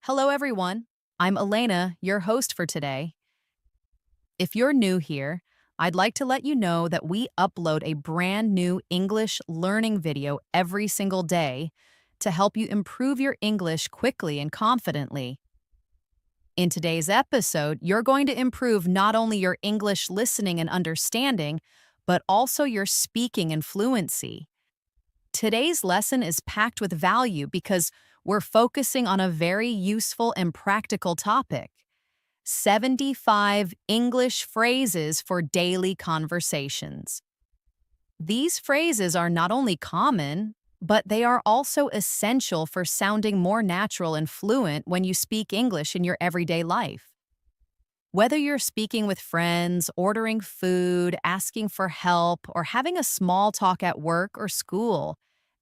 Hello, everyone. I'm Elena, your host for today. If you're new here, I'd like to let you know that we upload a brand new English learning video every single day to help you improve your English quickly and confidently. In today's episode, you're going to improve not only your English listening and understanding, but also your speaking and fluency. Today's lesson is packed with value because we're focusing on a very useful and practical topic: 75 English phrases for daily conversations. These phrases are not only common, but they are also essential for sounding more natural and fluent when you speak English in your everyday life. Whether you're speaking with friends, ordering food, asking for help, or having a small talk at work or school,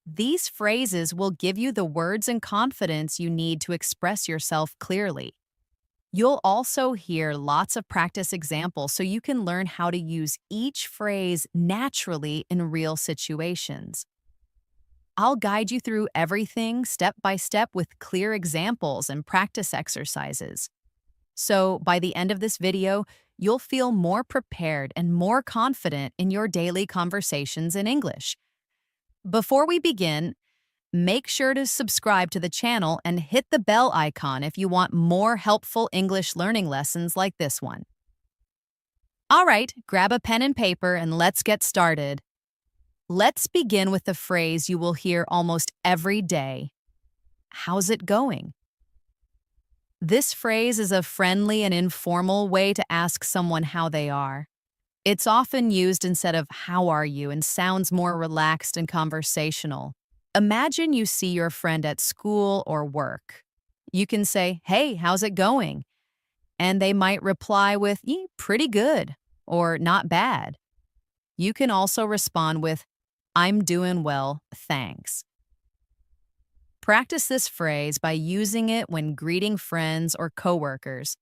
these phrases will give you the words and confidence you need to express yourself clearly. You'll also hear lots of practice examples so you can learn how to use each phrase naturally in real situations. I'll guide you through everything step by step with clear examples and practice exercises. So, by the end of this video, you'll feel more prepared and more confident in your daily conversations in English. Before we begin, make sure to subscribe to the channel and hit the bell icon if you want more helpful English learning lessons like this one. All right, grab a pen and paper and let's get started. Let's begin with the phrase you will hear almost every day. How's it going? This phrase is a friendly and informal way to ask someone how they are. It's often used instead of "how are you" and sounds more relaxed and conversational. Imagine you see your friend at school or work. You can say, "Hey, how's it going?" And they might reply with, "Pretty good," or "not bad." You can also respond with, "I'm doing well, thanks." Practice this phrase by using it when greeting friends or coworkers.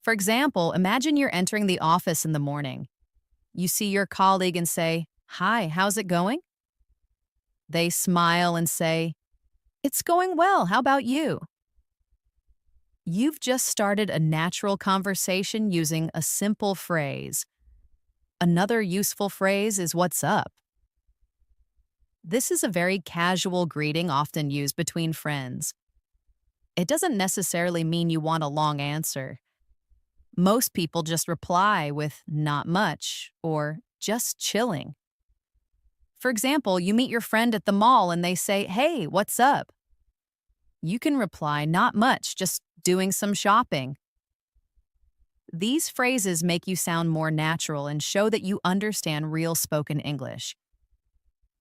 For example, imagine you're entering the office in the morning. You see your colleague and say, "Hi, how's it going?" They smile and say, "It's going well, how about you?" You've just started a natural conversation using a simple phrase. Another useful phrase is "what's up?" This is a very casual greeting often used between friends. It doesn't necessarily mean you want a long answer. Most people just reply with "not much" or "just chilling." For example, you meet your friend at the mall and they say, "Hey, what's up?" You can reply, "Not much, just doing some shopping." These phrases make you sound more natural and show that you understand real spoken English.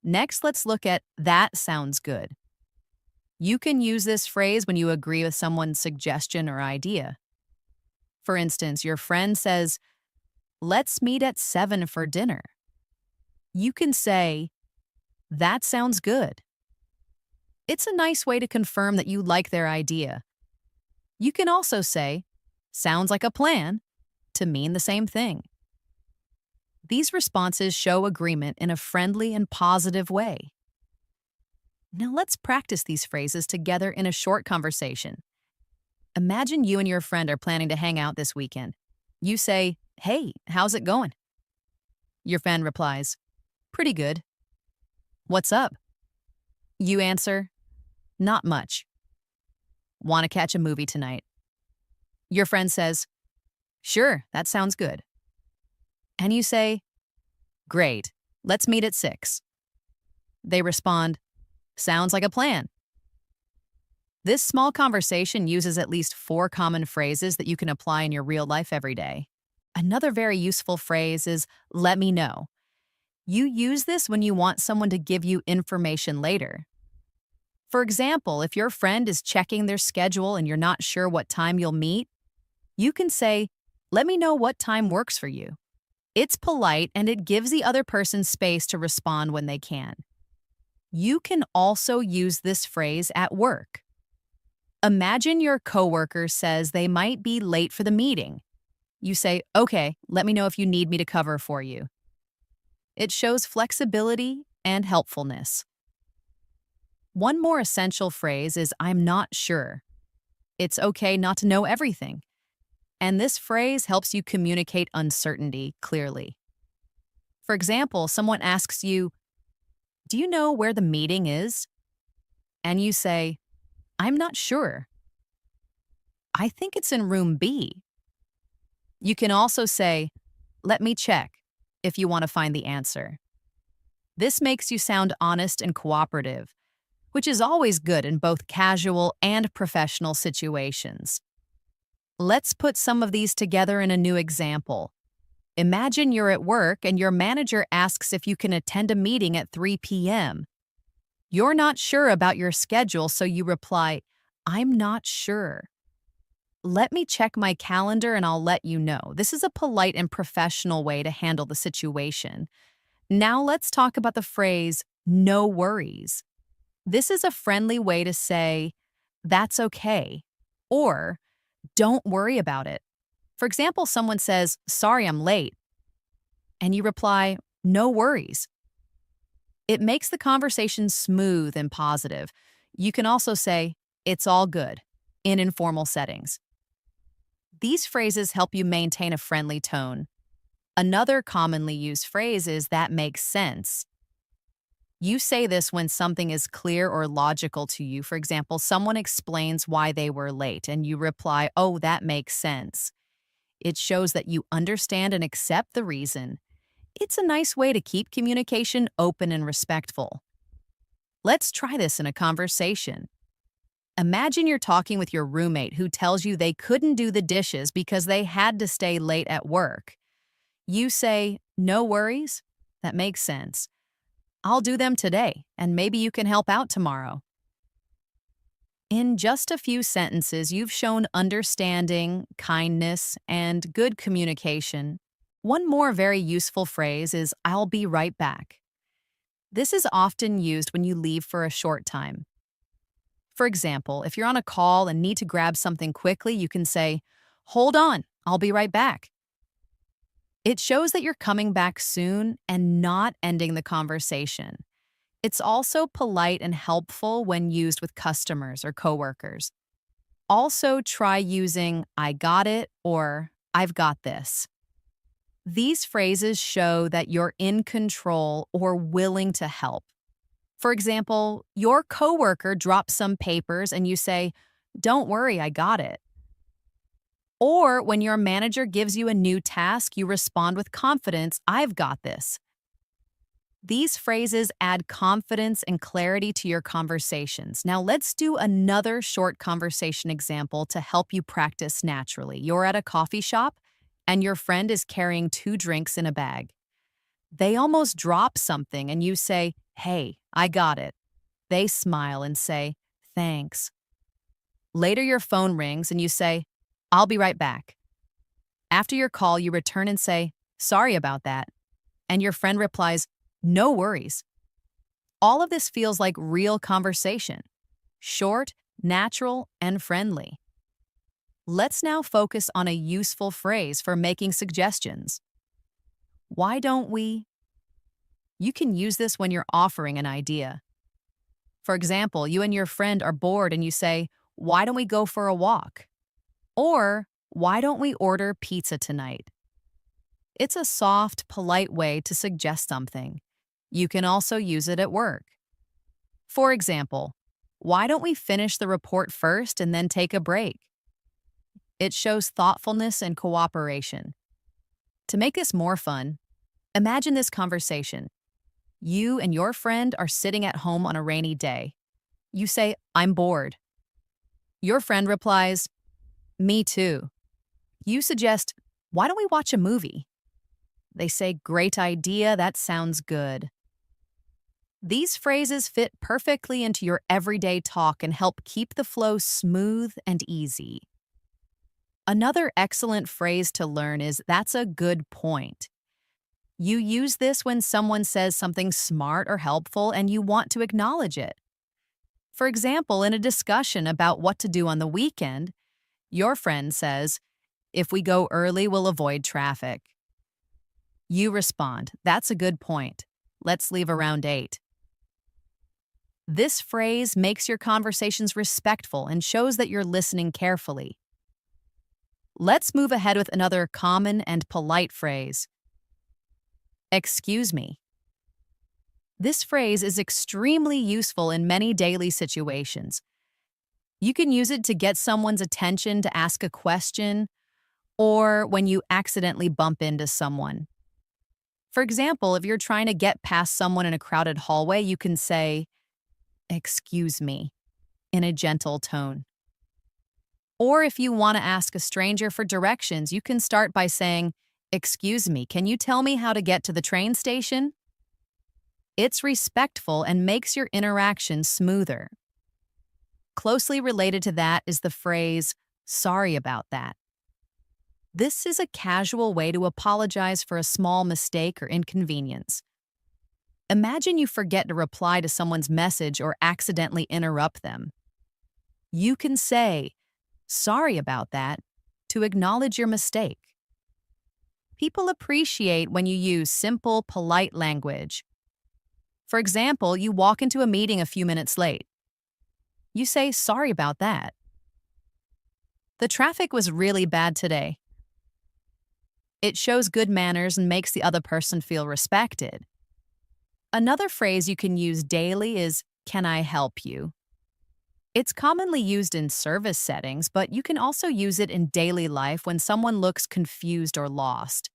Next, let's look at "that sounds good." You can use this phrase when you agree with someone's suggestion or idea. For instance, your friend says, "Let's meet at 7 for dinner." You can say, "That sounds good." It's a nice way to confirm that you like their idea. You can also say, "Sounds like a plan," to mean the same thing. These responses show agreement in a friendly and positive way. Now let's practice these phrases together in a short conversation. Imagine you and your friend are planning to hang out this weekend. You say, "Hey, how's it going?" Your friend replies, "Pretty good." "What's up?" You answer, "Not much." "Want to catch a movie tonight?" Your friend says, "Sure, that sounds good." And you say, "Great, let's meet at 6. They respond, "Sounds like a plan." This small conversation uses at least 4 common phrases that you can apply in your real life every day. Another very useful phrase is "let me know." You use this when you want someone to give you information later. For example, if your friend is checking their schedule and you're not sure what time you'll meet, you can say, "Let me know what time works for you." It's polite and it gives the other person space to respond when they can. You can also use this phrase at work. Imagine your coworker says they might be late for the meeting. You say, "Okay, let me know if you need me to cover for you." It shows flexibility and helpfulness. One more essential phrase is "I'm not sure." it's okay not to know everything. And this phrase helps you communicate uncertainty clearly. For example, someone asks you, "Do you know where the meeting is?" And you say, "I'm not sure. I think it's in room B." You can also say, "Let me check," if you want to find the answer. This makes you sound honest and cooperative, which is always good in both casual and professional situations. Let's put some of these together in a new example. Imagine you're at work and your manager asks if you can attend a meeting at 3 p.m. You're not sure about your schedule, so you reply, "I'm not sure. Let me check my calendar and I'll let you know." This is a polite and professional way to handle the situation. Now let's talk about the phrase, "no worries." This is a friendly way to say, "That's okay," or "Don't worry about it." For example, someone says, "Sorry, I'm late," and you reply, "No worries." It makes the conversation smooth and positive. You can also say, "It's all good," in informal settings. These phrases help you maintain a friendly tone. Another commonly used phrase is "that makes sense." You say this when something is clear or logical to you. For example, someone explains why they were late, and you reply, "Oh, that makes sense." It shows that you understand and accept the reason. It's a nice way to keep communication open and respectful. Let's try this in a conversation. Imagine you're talking with your roommate who tells you they couldn't do the dishes because they had to stay late at work. You say, "No worries. That makes sense. I'll do them today, and maybe you can help out tomorrow." In just a few sentences, you've shown understanding, kindness, and good communication. One more very useful phrase is "I'll be right back." This is often used when you leave for a short time. For example, if you're on a call and need to grab something quickly, you can say, "Hold on, I'll be right back." It shows that you're coming back soon and not ending the conversation. It's also polite and helpful when used with customers or coworkers. Also, try using "I got it" or "I've got this." These phrases show that you're in control or willing to help. For example, your coworker drops some papers and you say, "Don't worry, I got it." Or when your manager gives you a new task, you respond with confidence, "I've got this." These phrases add confidence and clarity to your conversations. Now let's do another short conversation example to help you practice naturally. You're at a coffee shop and your friend is carrying 2 drinks in a bag. They almost drop something and you say, "Hey, I got it." They smile and say, "Thanks." Later your phone rings and you say, "I'll be right back." After your call, you return and say, "Sorry about that." And your friend replies, "No worries." All of this feels like real conversation. Short, natural, and friendly. Let's now focus on a useful phrase for making suggestions. Why don't we? You can use this when you're offering an idea. For example, you and your friend are bored and you say, "Why don't we go for a walk?" Or, "Why don't we order pizza tonight?" It's a soft, polite way to suggest something. You can also use it at work. For example, "Why don't we finish the report first and then take a break?" It shows thoughtfulness and cooperation. To make this more fun, imagine this conversation. You and your friend are sitting at home on a rainy day. You say, "I'm bored." Your friend replies, "Me too." You suggest, "Why don't we watch a movie?" They say, "Great idea, that sounds good." These phrases fit perfectly into your everyday talk and help keep the flow smooth and easy. Another excellent phrase to learn is "that's a good point." You use this when someone says something smart or helpful and you want to acknowledge it. For example, in a discussion about what to do on the weekend, your friend says, "If we go early, we'll avoid traffic." You respond, "That's a good point. Let's leave around 8." This phrase makes your conversations respectful and shows that you're listening carefully. Let's move ahead with another common and polite phrase. Excuse me. This phrase is extremely useful in many daily situations. You can use it to get someone's attention to ask a question or when you accidentally bump into someone. For example, if you're trying to get past someone in a crowded hallway, you can say, "Excuse me," in a gentle tone. Or if you want to ask a stranger for directions, you can start by saying, "Excuse me, can you tell me how to get to the train station?" It's respectful and makes your interaction smoother. Closely related to that is the phrase, "Sorry about that." This is a casual way to apologize for a small mistake or inconvenience. Imagine you forget to reply to someone's message or accidentally interrupt them. You can say, "Sorry about that," to acknowledge your mistake. People appreciate when you use simple, polite language. For example, you walk into a meeting a few minutes late. You say, "Sorry about that." "The traffic was really bad today." It shows good manners and makes the other person feel respected. Another phrase you can use daily is, "Can I help you?" It's commonly used in service settings, but you can also use it in daily life when someone looks confused or lost.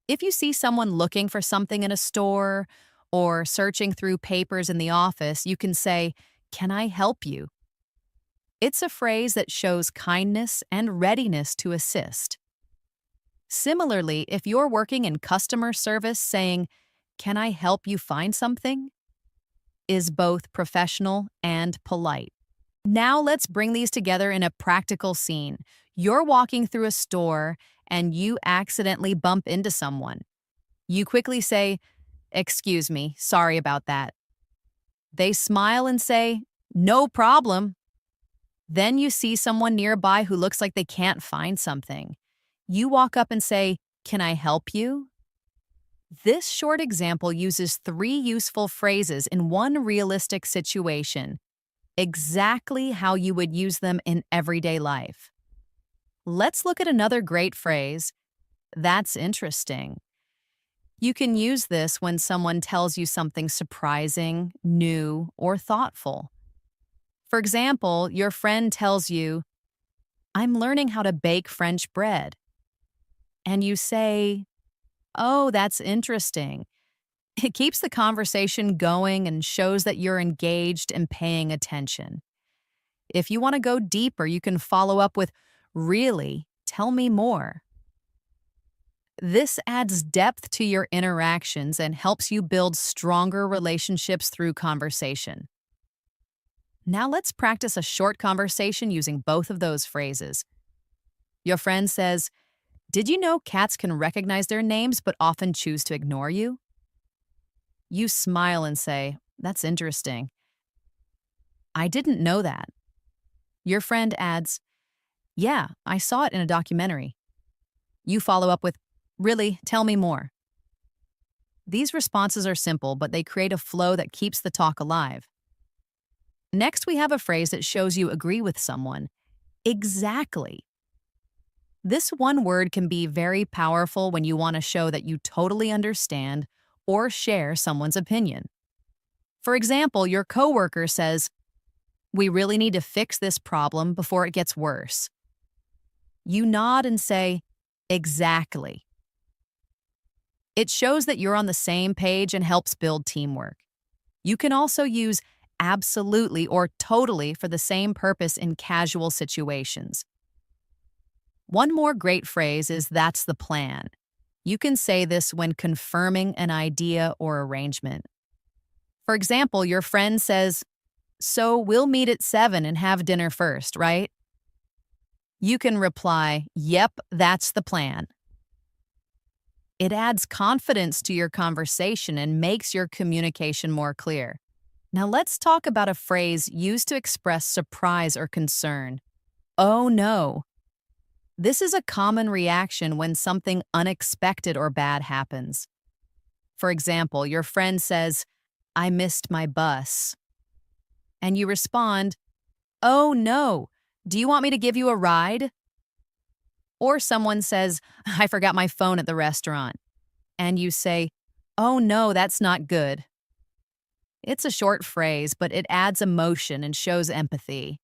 If you see someone looking for something in a store or searching through papers in the office, you can say, "Can I help you?" It's a phrase that shows kindness and readiness to assist. Similarly, if you're working in customer service, saying, "Can I help you find something?" is both professional and polite. Now let's bring these together in a practical scene. You're walking through a store and you accidentally bump into someone. You quickly say, "Excuse me, sorry about that." They smile and say, "No problem." Then you see someone nearby who looks like they can't find something. You walk up and say, "Can I help you?" This short example uses 3 useful phrases in one realistic situation, exactly how you would use them in everyday life. Let's look at another great phrase. That's interesting. You can use this when someone tells you something surprising, new, or thoughtful. For example, your friend tells you, "I'm learning how to bake French bread." And you say, "Oh, that's interesting." It keeps the conversation going and shows that you're engaged and paying attention. If you want to go deeper, you can follow up with, "Really? Tell me more." This adds depth to your interactions and helps you build stronger relationships through conversation. Now let's practice a short conversation using both of those phrases. Your friend says, "Did you know cats can recognize their names but often choose to ignore you?" You smile and say, "That's interesting. I didn't know that." Your friend adds, "Yeah, I saw it in a documentary." You follow up with, "Really? Tell me more." These responses are simple, but they create a flow that keeps the talk alive. Next, we have a phrase that shows you agree with someone. Exactly. This one word can be very powerful when you want to show that you totally understand or share someone's opinion. For example, your coworker says, "We really need to fix this problem before it gets worse." You nod and say, "Exactly." It shows that you're on the same page and helps build teamwork. You can also use absolutely or totally for the same purpose in casual situations. One more great phrase is "that's the plan." You can say this when confirming an idea or arrangement. For example, your friend says, "So we'll meet at 7 and have dinner first, right?" You can reply, "Yep, that's the plan." It adds confidence to your conversation and makes your communication more clear. Now let's talk about a phrase used to express surprise or concern. "Oh no." This is a common reaction when something unexpected or bad happens. For example, your friend says, "I missed my bus." and you respond, "Oh no, do you want me to give you a ride?" Or someone says, "I forgot my phone at the restaurant," and you say, "Oh no, that's not good." It's a short phrase, but it adds emotion and shows empathy.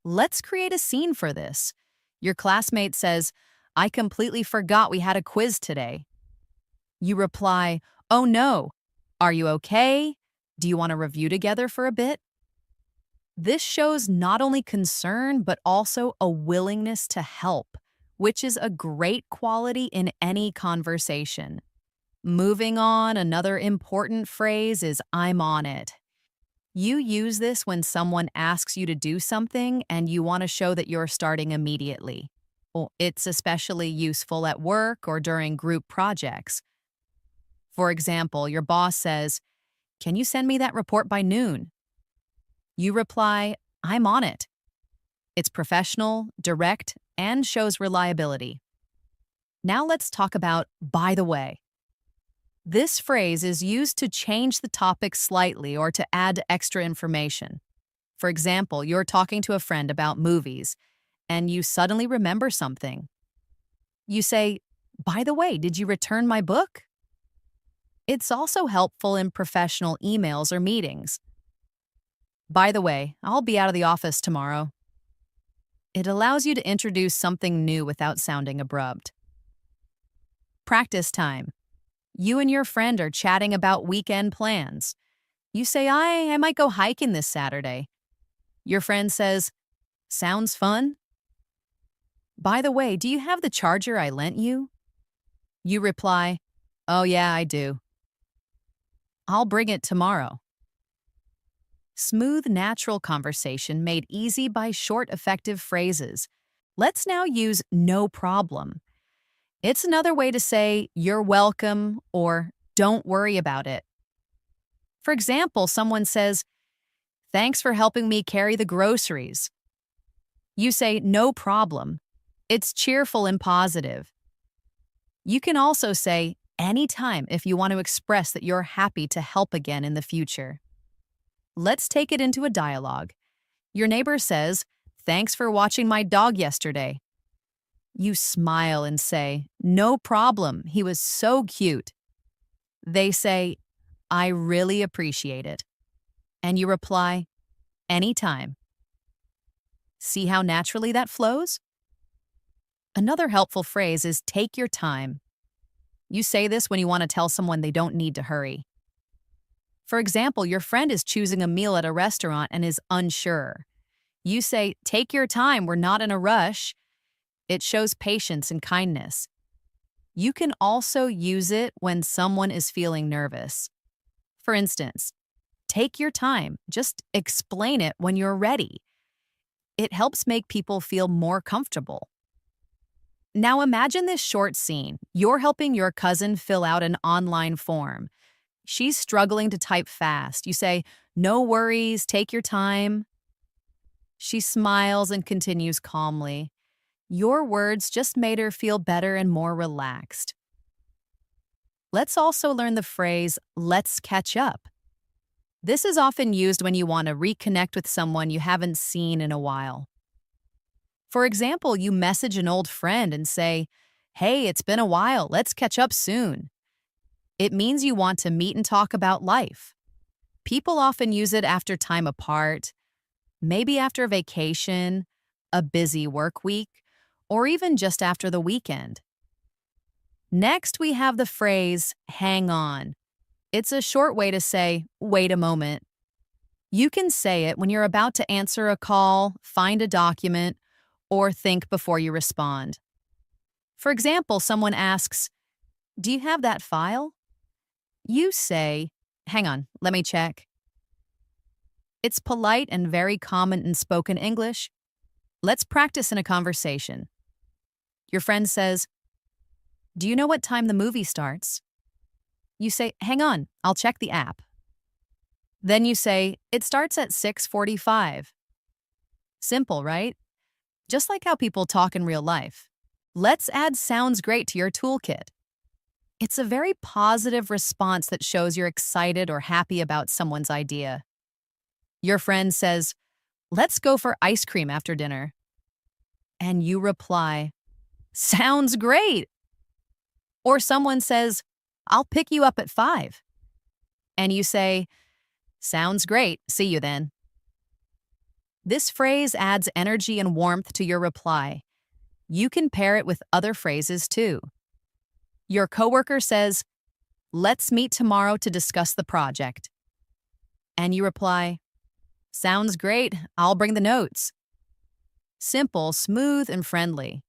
Let's create a scene for this. Your classmate says, "I completely forgot we had a quiz today." You reply, "Oh no, are you okay? Do you want to review together for a bit?" This shows not only concern, but also a willingness to help, which is a great quality in any conversation. Moving on, another important phrase is "I'm on it." You use this when someone asks you to do something and you want to show that you're starting immediately. Well, it's especially useful at work or during group projects. For example, your boss says, "Can you send me that report by noon?" You reply, "I'm on it." It's professional, direct, and shows reliability. Now let's talk about "by the way." This phrase is used to change the topic slightly or to add extra information. For example, you're talking to a friend about movies, and you suddenly remember something. You say, "By the way, did you return my book?" It's also helpful in professional emails or meetings. "By the way, I'll be out of the office tomorrow." It allows you to introduce something new without sounding abrupt. Practice time. You and your friend are chatting about weekend plans. You say, I might go hiking this Saturday." Your friend says, "Sounds fun." "By the way, do you have the charger I lent you?" You reply, "Oh yeah, I do. I'll bring it tomorrow." Smooth, natural conversation made easy by short, effective phrases. Let's now use "no problem." It's another way to say "you're welcome" or "don't worry about it." For example, someone says, "Thanks for helping me carry the groceries." You say, "No problem." It's cheerful and positive. You can also say "anytime" if you want to express that you're happy to help again in the future. Let's take it into a dialogue. Your neighbor says, "Thanks for watching my dog yesterday." You smile and say, "No problem, he was so cute." They say, "I really appreciate it." And you reply, "Anytime." See how naturally that flows? Another helpful phrase is "take your time." You say this when you want to tell someone they don't need to hurry. For example, your friend is choosing a meal at a restaurant and is unsure. You say, "Take your time, we're not in a rush." It shows patience and kindness. You can also use it when someone is feeling nervous. For instance, "Take your time, just explain it when you're ready." It helps make people feel more comfortable. Now imagine this short scene. You're helping your cousin fill out an online form. She's struggling to type fast. You say, "No worries, take your time." She smiles and continues calmly. Your words just made her feel better and more relaxed. Let's also learn the phrase, "let's catch up." This is often used when you want to reconnect with someone you haven't seen in a while. For example, you message an old friend and say, "Hey, it's been a while, let's catch up soon." It means you want to meet and talk about life. People often use it after time apart, maybe after a vacation, a busy work week, or even just after the weekend. Next, we have the phrase, "hang on." It's a short way to say, "wait a moment." You can say it when you're about to answer a call, find a document, or think before you respond. For example, someone asks, "Do you have that file?" You say, "Hang on, let me check." It's polite and very common in spoken English. Let's practice in a conversation. Your friend says, "Do you know what time the movie starts?" You say, "Hang on, I'll check the app." Then you say, "It starts at 6:45. Simple, right? Just like how people talk in real life. Let's add "sounds great" to your toolkit. It's a very positive response that shows you're excited or happy about someone's idea. Your friend says, let's go for ice cream after dinner. And you reply, sounds great. Or someone says, I'll pick you up at 5. And you say, sounds great. See you then. This phrase adds energy and warmth to your reply. You can pair it with other phrases too. Your coworker says, let's meet tomorrow to discuss the project. And you reply, sounds great. I'll bring the notes. Simple, smooth, and friendly.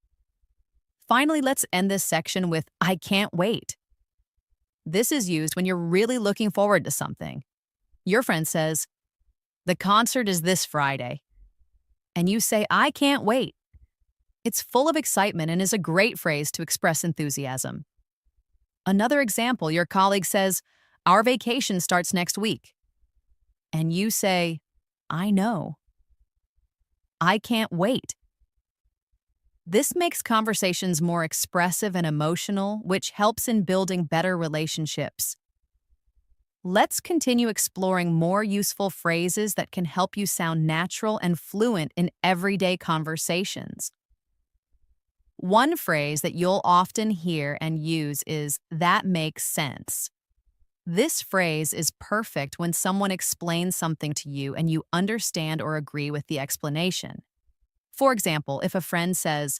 Finally, let's end this section with I can't wait. This is used when you're really looking forward to something. Your friend says, the concert is this Friday. And you say, I can't wait. It's full of excitement and is a great phrase to express enthusiasm. Another example, your colleague says, our vacation starts next week. And you say, I know. I can't wait. This makes conversations more expressive and emotional, which helps in building better relationships. Let's continue exploring more useful phrases that can help you sound natural and fluent in everyday conversations. One phrase that you'll often hear and use is, that makes sense. This phrase is perfect when someone explains something to you and you understand or agree with the explanation. For example, if a friend says,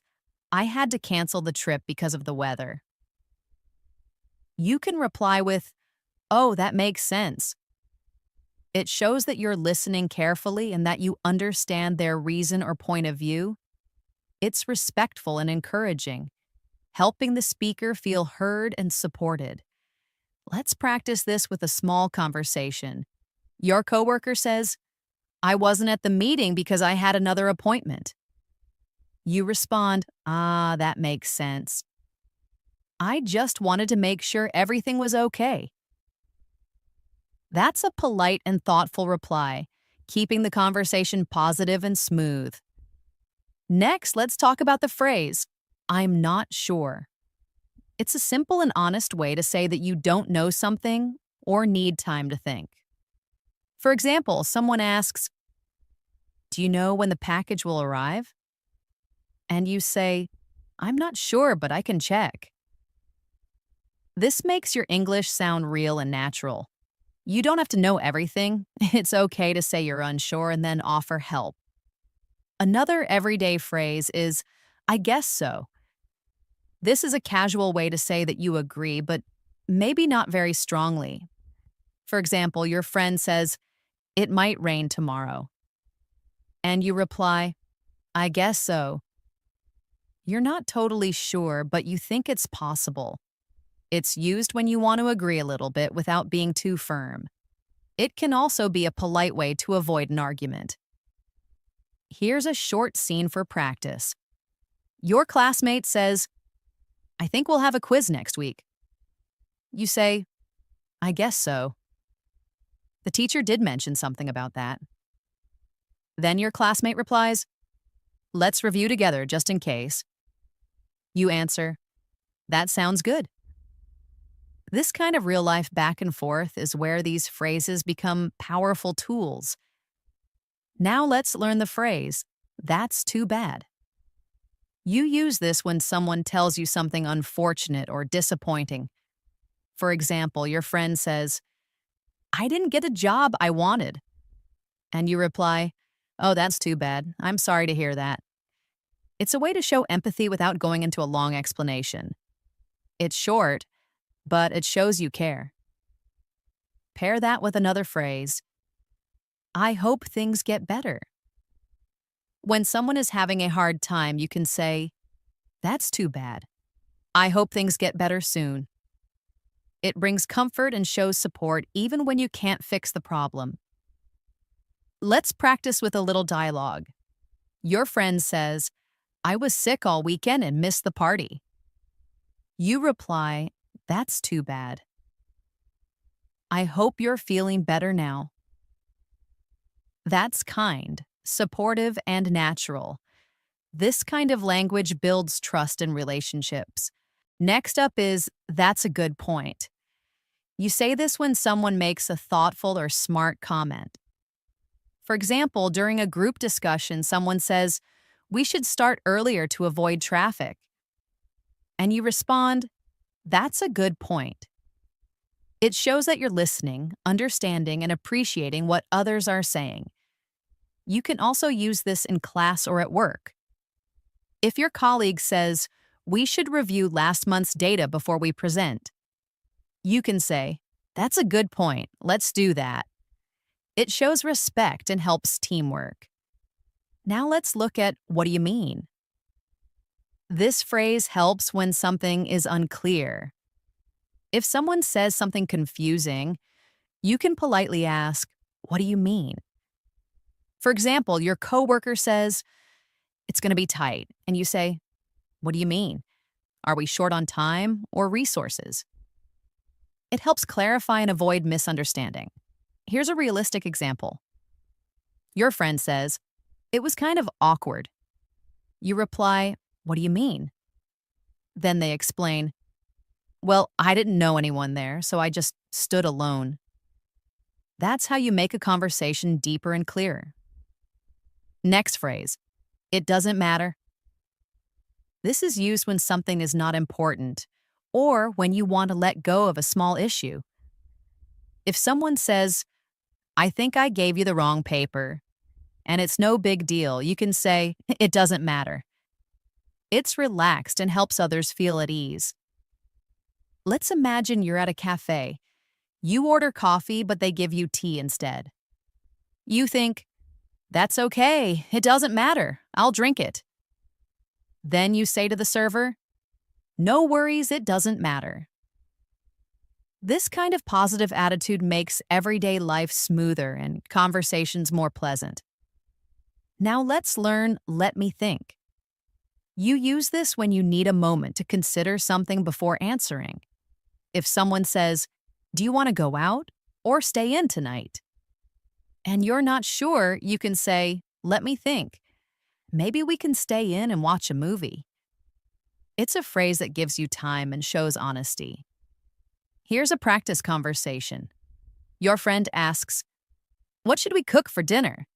I had to cancel the trip because of the weather, you can reply with, oh, that makes sense. It shows that you're listening carefully and that you understand their reason or point of view. It's respectful and encouraging, helping the speaker feel heard and supported. Let's practice this with a small conversation. Your coworker says, I wasn't at the meeting because I had another appointment. You respond, that makes sense. I just wanted to make sure everything was okay. That's a polite and thoughtful reply, keeping the conversation positive and smooth. Next, let's talk about the phrase, I'm not sure. It's a simple and honest way to say that you don't know something or need time to think. For example, someone asks, do you know when the package will arrive? And you say, I'm not sure, but I can check. This makes your English sound real and natural. You don't have to know everything. It's okay to say you're unsure and then offer help. Another everyday phrase is, I guess so. This is a casual way to say that you agree, but maybe not very strongly. For example, your friend says, it might rain tomorrow. And you reply, I guess so. You're not totally sure, but you think it's possible. It's used when you want to agree a little bit without being too firm. It can also be a polite way to avoid an argument. Here's a short scene for practice. Your classmate says, I think we'll have a quiz next week. You say, I guess so. The teacher did mention something about that. Then your classmate replies, let's review together just in case. You answer, that sounds good. This kind of real-life back and forth is where these phrases become powerful tools. Now let's learn the phrase, that's too bad. You use this when someone tells you something unfortunate or disappointing. For example, your friend says, I didn't get a job I wanted. And you reply, oh, that's too bad. I'm sorry to hear that. It's a way to show empathy without going into a long explanation. It's short, but it shows you care. Pair that with another phrase, I hope things get better. When someone is having a hard time, you can say, that's too bad. I hope things get better soon. It brings comfort and shows support even when you can't fix the problem. Let's practice with a little dialogue. Your friend says, I was sick all weekend and missed the party. You reply, that's too bad. I hope you're feeling better now. That's kind, supportive, and natural. This kind of language builds trust in relationships. Next up is, that's a good point. You say this when someone makes a thoughtful or smart comment. For example, during a group discussion, someone says, "We should start earlier to avoid traffic." And you respond, "That's a good point." It shows that you're listening, understanding, and appreciating what others are saying. You can also use this in class or at work. If your colleague says, "We should review last month's data before we present," you can say, "That's a good point. Let's do that." It shows respect and helps teamwork. Now let's look at "what do you mean?" This phrase helps when something is unclear. If someone says something confusing, you can politely ask, "What do you mean?" For example, your coworker says, "It's going to be tight," and you say, "What do you mean? Are we short on time or resources?" It helps clarify and avoid misunderstanding. Here's a realistic example. Your friend says, "It was kind of awkward." You reply, "What do you mean?" Then they explain, "Well, I didn't know anyone there, so I just stood alone." That's how you make a conversation deeper and clearer. Next phrase, "It doesn't matter." This is used when something is not important or when you want to let go of a small issue. If someone says, "I think I gave you the wrong paper," and it's no big deal, you can say, "It doesn't matter." It's relaxed and helps others feel at ease. Let's imagine you're at a cafe. You order coffee, but they give you tea instead. You think, "That's okay. It doesn't matter. I'll drink it." Then you say to the server, "No worries, it doesn't matter." This kind of positive attitude makes everyday life smoother and conversations more pleasant. Now let's learn "let me think." You use this when you need a moment to consider something before answering. If someone says, "Do you want to go out or stay in tonight?" and you're not sure, you can say, "Let me think. Maybe we can stay in and watch a movie." It's a phrase that gives you time and shows honesty. Here's a practice conversation. Your friend asks, "What should we cook for dinner?"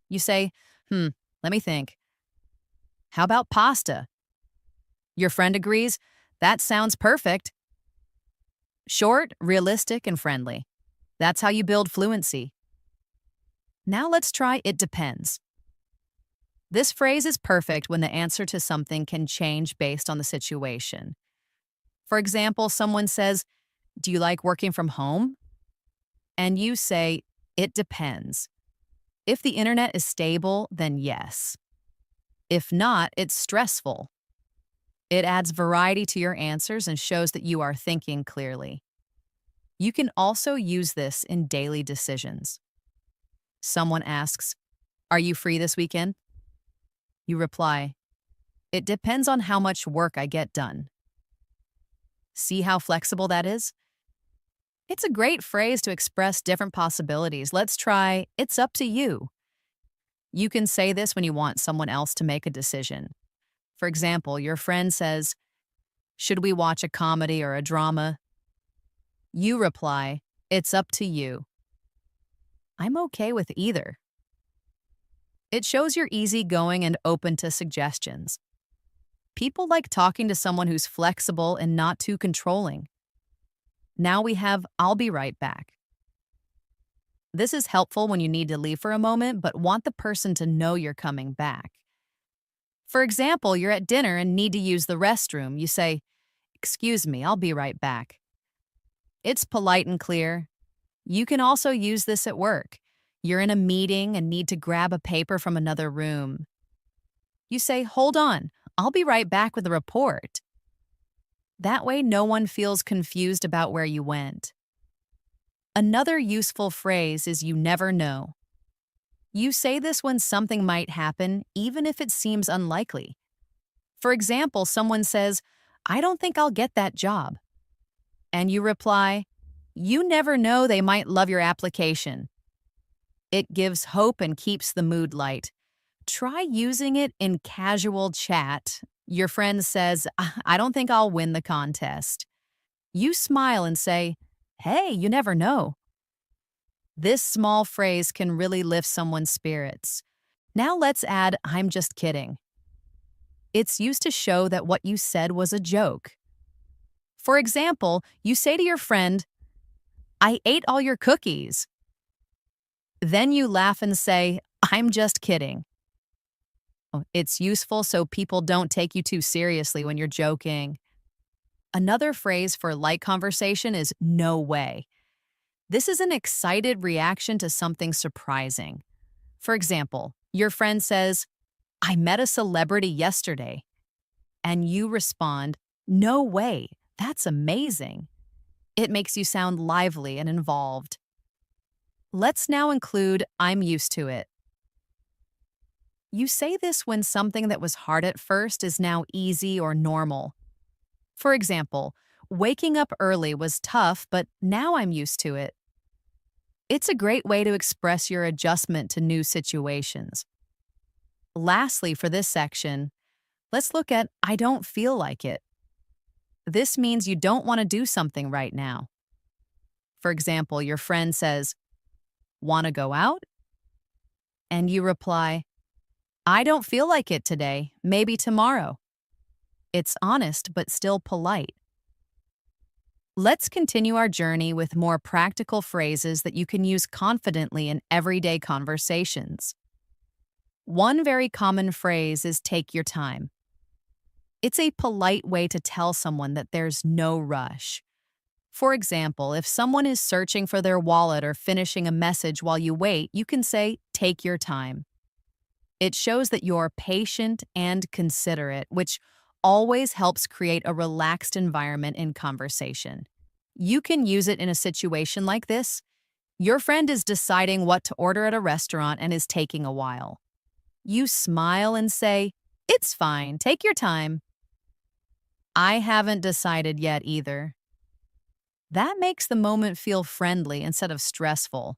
You say, let me think. "How about pasta?" Your friend agrees, "That sounds perfect." Short, realistic, and friendly. That's how you build fluency. Now let's try "it depends." This phrase is perfect when the answer to something can change based on the situation. For example, someone says, "Do you like working from home?" And you say, "It depends." If the internet is stable, then yes. If not, it's stressful. It adds variety to your answers and shows that you are thinking clearly. You can also use this in daily decisions. Someone asks, "Are you free this weekend?" You reply, "It depends on how much work I get done." See how flexible that is? It's a great phrase to express different possibilities. Let's try "it's up to you." You can say this when you want someone else to make a decision. For example, your friend says, "Should we watch a comedy or a drama?" You reply, "It's up to you." I'm okay with either. It shows you're easygoing and open to suggestions. People like talking to someone who's flexible and not too controlling. Now we have "I'll be right back." This is helpful when you need to leave for a moment but want the person to know you're coming back. For example, you're at dinner and need to use the restroom. You say, "Excuse me, I'll be right back." It's polite and clear. You can also use this at work. You're in a meeting and need to grab a paper from another room. You say, "Hold on, I'll be right back with the report." That way, no one feels confused about where you went. Another useful phrase is "you never know." You say this when something might happen, even if it seems unlikely. For example, someone says, "I don't think I'll get that job." And you reply, "You never know, they might love your application." It gives hope and keeps the mood light. Try using it in casual chat. Your friend says, "I don't think I'll win the contest." You smile and say, "Hey, you never know." This small phrase can really lift someone's spirits. Now let's add, I'm just kidding. It's used to show that what you said was a joke. For example, you say to your friend, I ate all your cookies. Then you laugh and say, I'm just kidding. It's useful so people don't take you too seriously when you're joking. Another phrase for light conversation is no way. This is an excited reaction to something surprising. For example, your friend says, I met a celebrity yesterday. And you respond, no way, that's amazing. It makes you sound lively and involved. Let's now include, I'm used to it. You say this when something that was hard at first is now easy or normal. For example, waking up early was tough, but now I'm used to it. It's a great way to express your adjustment to new situations. Lastly, for this section, let's look at I don't feel like it. This means you don't want to do something right now. For example, your friend says, want to go out? And you reply, I don't feel like it today, maybe tomorrow. It's honest but still polite. Let's continue our journey with more practical phrases that you can use confidently in everyday conversations. One very common phrase is take your time. It's a polite way to tell someone that there's no rush. For example, if someone is searching for their wallet or finishing a message while you wait, you can say, take your time. It shows that you're patient and considerate, which always helps create a relaxed environment in conversation. You can use it in a situation like this. Your friend is deciding what to order at a restaurant and is taking a while. You smile and say, it's fine, take your time. I haven't decided yet either. That makes the moment feel friendly instead of stressful.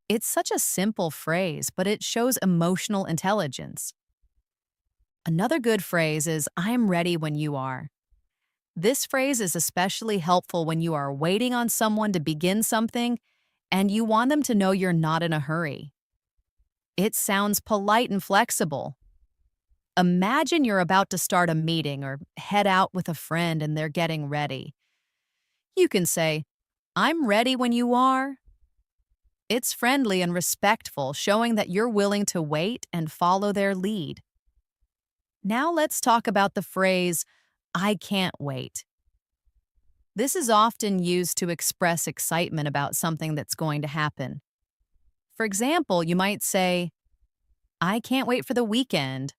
It's such a simple phrase, but it shows emotional intelligence. Another good phrase is, I'm ready when you are. This phrase is especially helpful when you are waiting on someone to begin something and you want them to know you're not in a hurry. It sounds polite and flexible. Imagine you're about to start a meeting or head out with a friend and they're getting ready. You can say, I'm ready when you are. It's friendly and respectful, showing that you're willing to wait and follow their lead. Now let's talk about the phrase, I can't wait. This is often used to express excitement about something that's going to happen. For example, you might say, I can't wait for the weekend,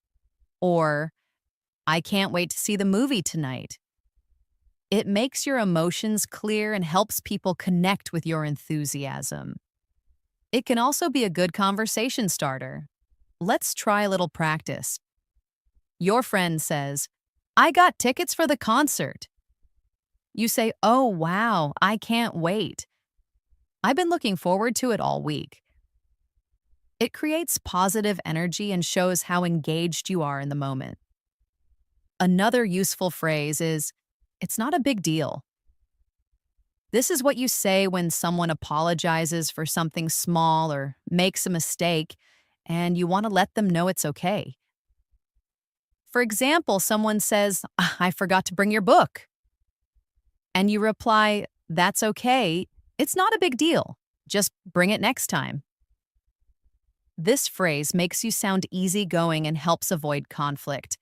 or I can't wait to see the movie tonight. It makes your emotions clear and helps people connect with your enthusiasm. It can also be a good conversation starter. Let's try a little practice. Your friend says, I got tickets for the concert. You say, oh, wow, I can't wait. I've been looking forward to it all week. It creates positive energy and shows how engaged you are in the moment. Another useful phrase is, it's not a big deal. This is what you say when someone apologizes for something small or makes a mistake, and you want to let them know it's okay. For example, someone says, I forgot to bring your book. And you reply, that's okay. It's not a big deal. Just bring it next time. This phrase makes you sound easygoing and helps avoid conflict.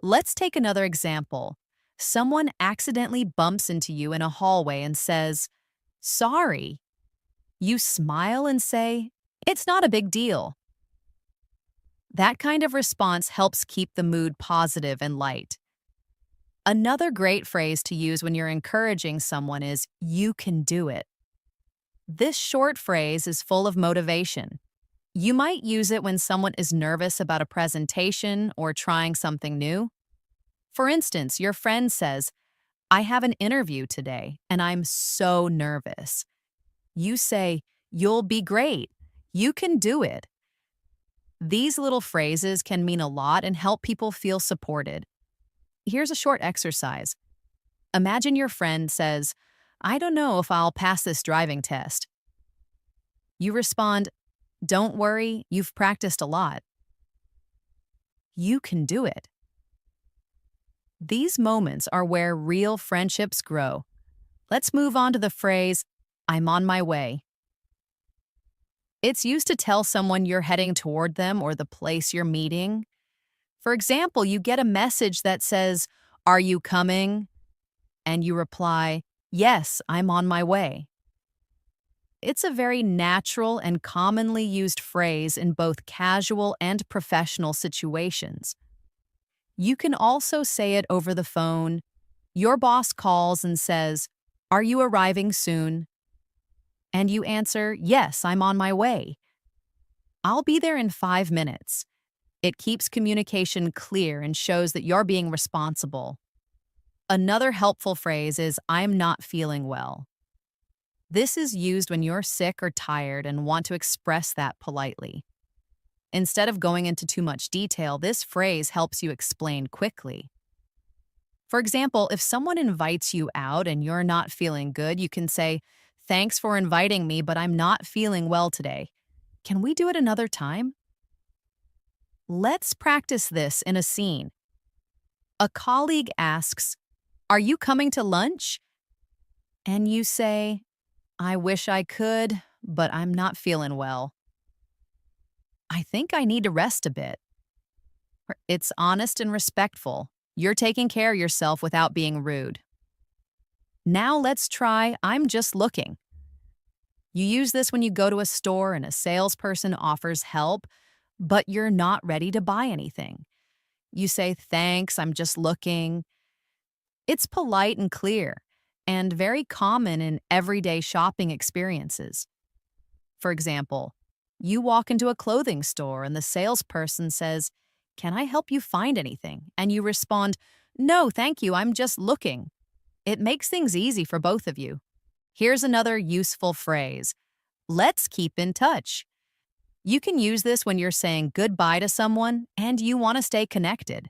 Let's take another example. Someone accidentally bumps into you in a hallway and says, sorry. You smile and say, it's not a big deal. That kind of response helps keep the mood positive and light. Another great phrase to use when you're encouraging someone is, you can do it. This short phrase is full of motivation. You might use it when someone is nervous about a presentation or trying something new. For instance, your friend says, I have an interview today and I'm so nervous. You say, you'll be great. You can do it. These little phrases can mean a lot and help people feel supported. Here's a short exercise. Imagine your friend says, I don't know if I'll pass this driving test. You respond, "Don't worry, you've practiced a lot. You can do it." These moments are where real friendships grow. Let's move on to the phrase, "I'm on my way." It's used to tell someone you're heading toward them or the place you're meeting. For example, you get a message that says, "Are you coming?" And you reply, "Yes, I'm on my way." It's a very natural and commonly used phrase in both casual and professional situations. You can also say it over the phone. Your boss calls and says, "Are you arriving soon?" And you answer, "Yes, I'm on my way. I'll be there in 5 minutes." It keeps communication clear and shows that you're being responsible. Another helpful phrase is, "I'm not feeling well." This is used when you're sick or tired and want to express that politely. Instead of going into too much detail, this phrase helps you explain quickly. For example, if someone invites you out and you're not feeling good, you can say, "Thanks for inviting me, but I'm not feeling well today. Can we do it another time?" Let's practice this in a scene. A colleague asks, "Are you coming to lunch?" And you say, "I wish I could, but I'm not feeling well. I think I need to rest a bit." It's honest and respectful. You're taking care of yourself without being rude. Now let's try, "I'm just looking." You use this when you go to a store and a salesperson offers help, but you're not ready to buy anything. You say, "Thanks, I'm just looking." It's polite and clear, and very common in everyday shopping experiences. For example, you walk into a clothing store and the salesperson says, "Can I help you find anything?" And you respond, "No, thank you, I'm just looking." It makes things easy for both of you. Here's another useful phrase. Let's keep in touch. You can use this when you're saying goodbye to someone and you want to stay connected.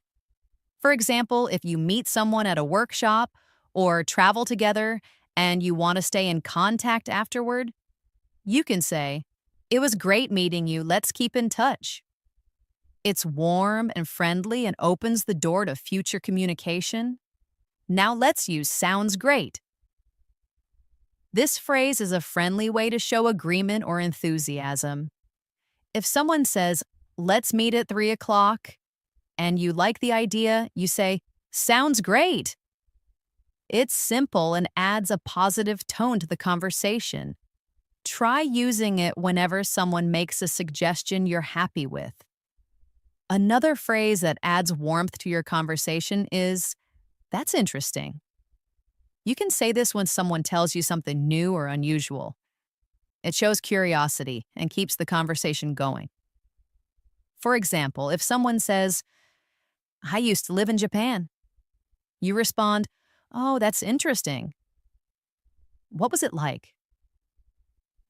For example, if you meet someone at a workshop or travel together and you want to stay in contact afterward, you can say, "It was great meeting you. Let's keep in touch." It's warm and friendly and opens the door to future communication. Now let's use "sounds great." This phrase is a friendly way to show agreement or enthusiasm. If someone says, "Let's meet at 3 o'clock," and you like the idea, you say, "Sounds great." It's simple and adds a positive tone to the conversation. Try using it whenever someone makes a suggestion you're happy with. Another phrase that adds warmth to your conversation is, "That's interesting." You can say this when someone tells you something new or unusual. It shows curiosity and keeps the conversation going. For example, if someone says, "I used to live in Japan," you respond, "Oh, that's interesting. What was it like?"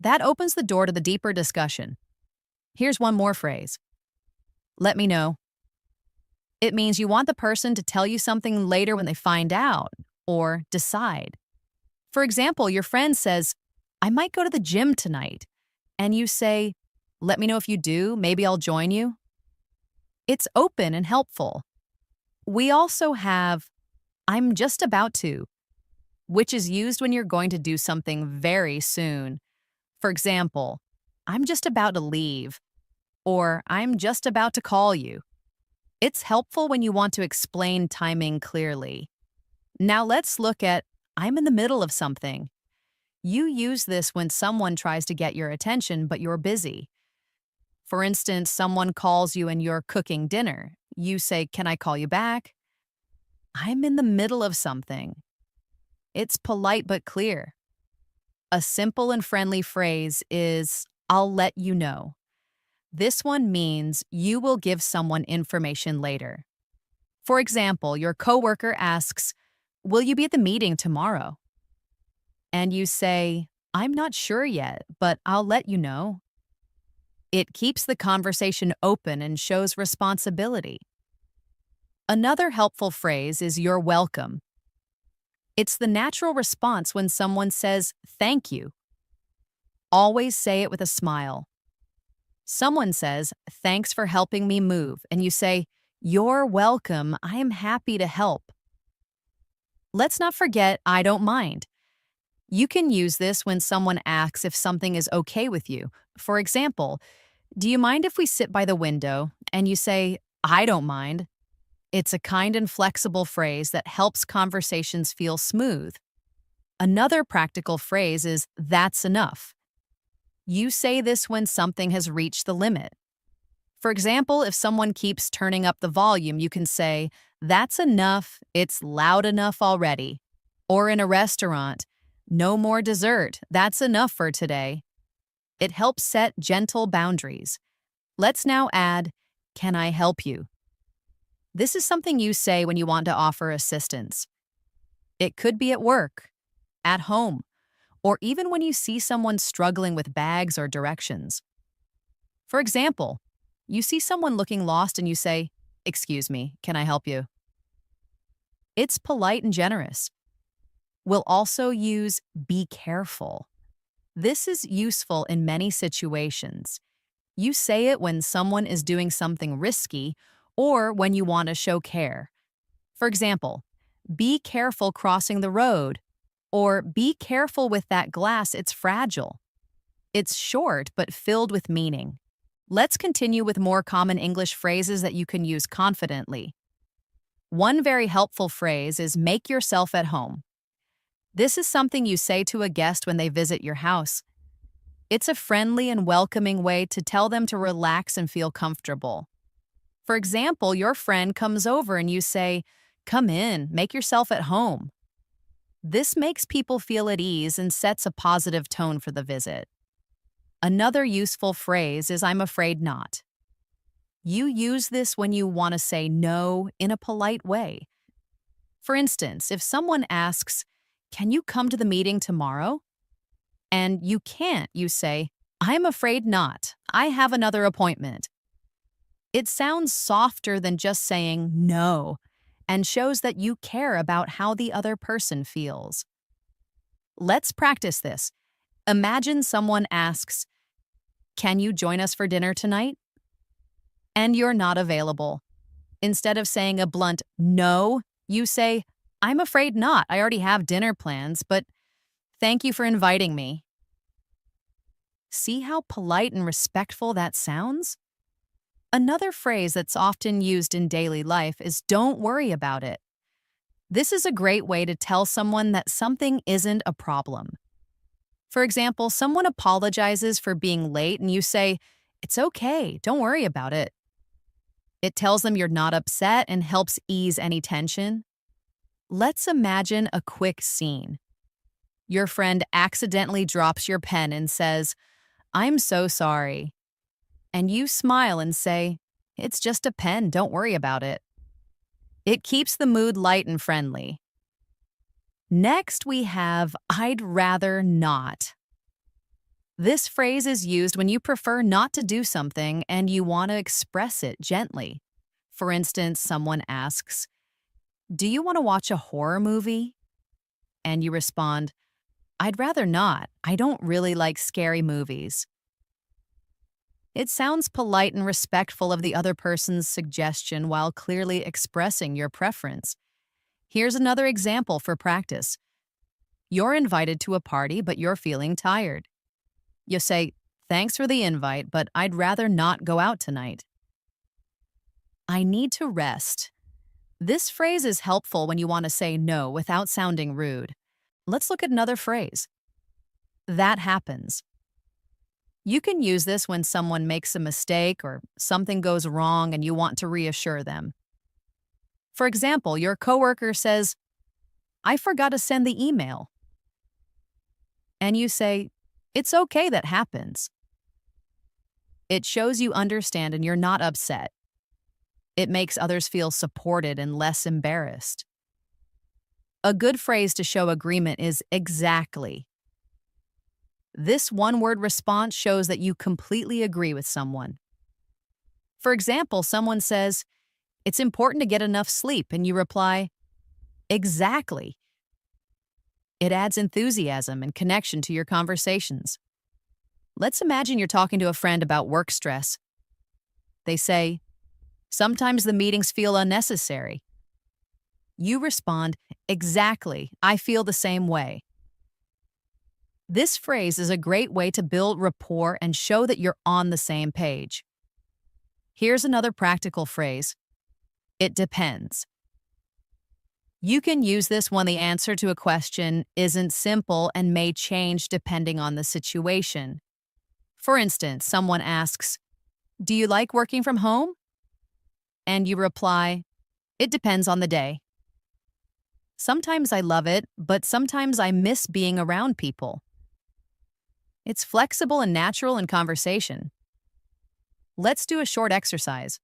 That opens the door to the deeper discussion. Here's one more phrase. "Let me know." It means you want the person to tell you something later when they find out or decide. For example, your friend says, "I might go to the gym tonight." And you say, "Let me know if you do. Maybe I'll join you." It's open and helpful. We also have, "I'm just about to," which is used when you're going to do something very soon. For example, "I'm just about to leave," or "I'm just about to call you." It's helpful when you want to explain timing clearly. Now let's look at, "I'm in the middle of something." You use this when someone tries to get your attention, but you're busy. For instance, someone calls you and you're cooking dinner. You say, "Can I call you back?" "I'm in the middle of something." It's polite but clear. A simple and friendly phrase is, "I'll let you know." This one means you will give someone information later. For example, your coworker asks, "Will you be at the meeting tomorrow?" And you say, "I'm not sure yet, but I'll let you know." It keeps the conversation open and shows responsibility. Another helpful phrase is "you're welcome." It's the natural response when someone says "thank you." Always say it with a smile. Someone says, "Thanks for helping me move," and you say, "You're welcome. I am happy to help." Let's not forget, "I don't mind." You can use this when someone asks if something is okay with you. For example, "Do you mind if we sit by the window?" And you say, "I don't mind." It's a kind and flexible phrase that helps conversations feel smooth. Another practical phrase is, "That's enough." You say this when something has reached the limit. For example, if someone keeps turning up the volume, you can say, "That's enough, it's loud enough already." Or in a restaurant, "No more dessert, that's enough for today." It helps set gentle boundaries. Let's now add, "Can I help you?" This is something you say when you want to offer assistance. It could be at work, at home, or even when you see someone struggling with bags or directions. For example, you see someone looking lost and you say, "Excuse me, can I help you?" It's polite and generous. We'll also use "be careful." This is useful in many situations. You say it when someone is doing something risky or when you want to show care. For example, "Be careful crossing the road," or "Be careful with that glass, it's fragile." It's short but filled with meaning. Let's continue with more common English phrases that you can use confidently. One very helpful phrase is "make yourself at home." This is something you say to a guest when they visit your house. It's a friendly and welcoming way to tell them to relax and feel comfortable. For example, your friend comes over and you say, "Come in, make yourself at home." This makes people feel at ease and sets a positive tone for the visit. Another useful phrase is "I'm afraid not." You use this when you want to say no in a polite way. For instance, if someone asks, "Can you come to the meeting tomorrow?" and you can't, you say, "I'm afraid not. I have another appointment." It sounds softer than just saying no and shows that you care about how the other person feels. Let's practice this. Imagine someone asks, "Can you join us for dinner tonight?" and you're not available. Instead of saying a blunt no, you say, "I'm afraid not. I already have dinner plans, but thank you for inviting me." See how polite and respectful that sounds? Another phrase that's often used in daily life is "don't worry about it." This is a great way to tell someone that something isn't a problem. For example, someone apologizes for being late and you say, "It's okay, don't worry about it." It tells them you're not upset and helps ease any tension. Let's imagine a quick scene. Your friend accidentally drops your pen and says, "I'm so sorry." And you smile and say, "It's just a pen, don't worry about it." It keeps the mood light and friendly. Next, we have "I'd rather not." This phrase is used when you prefer not to do something and you want to express it gently. For instance, someone asks, "Do you want to watch a horror movie?" And you respond, "I'd rather not. I don't really like scary movies." It sounds polite and respectful of the other person's suggestion while clearly expressing your preference. Here's another example for practice. You're invited to a party, but you're feeling tired. You say, "Thanks for the invite, but I'd rather not go out tonight." "I need to rest." This phrase is helpful when you want to say no without sounding rude. Let's look at another phrase. "That happens." You can use this when someone makes a mistake or something goes wrong and you want to reassure them. For example, your coworker says, "I forgot to send the email." And you say, "It's okay, that happens." It shows you understand and you're not upset. It makes others feel supported and less embarrassed. A good phrase to show agreement is "exactly." This one-word response shows that you completely agree with someone. For example, someone says, "It's important to get enough sleep," and you reply, "Exactly." It adds enthusiasm and connection to your conversations. Let's imagine you're talking to a friend about work stress. They say, sometimes the meetings feel unnecessary. You respond, exactly, I feel the same way. This phrase is a great way to build rapport and show that you're on the same page. Here's another practical phrase. It depends. You can use this when the answer to a question isn't simple and may change depending on the situation. For instance, someone asks, do you like working from home? And you reply, it depends on the day. Sometimes I love it, but sometimes I miss being around people. It's flexible and natural in conversation. Let's do a short exercise.